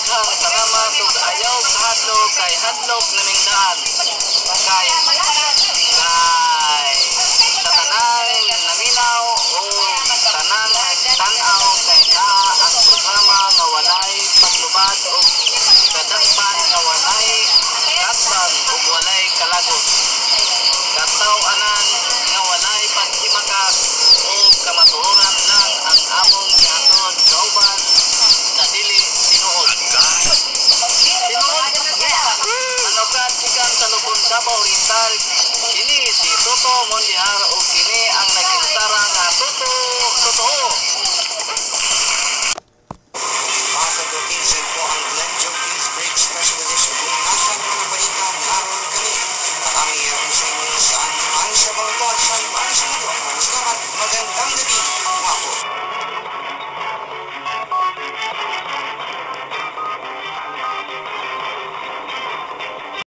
daghang salamat ug ayaw kahadlok kay hadlok naming daan. Kay sa tanang naminaw o tanang tanaw kay naa ang programa nga walay paglubad o kadagpan nga walay katban ug walay kalagot. Kataw-anan nga walay paghimakas o kamatuoran lang ang among gihatod kauban sa dili tinuod. Tinuod, manukad sikan sa Lubon Davao Oriental, kini si Toto Mondial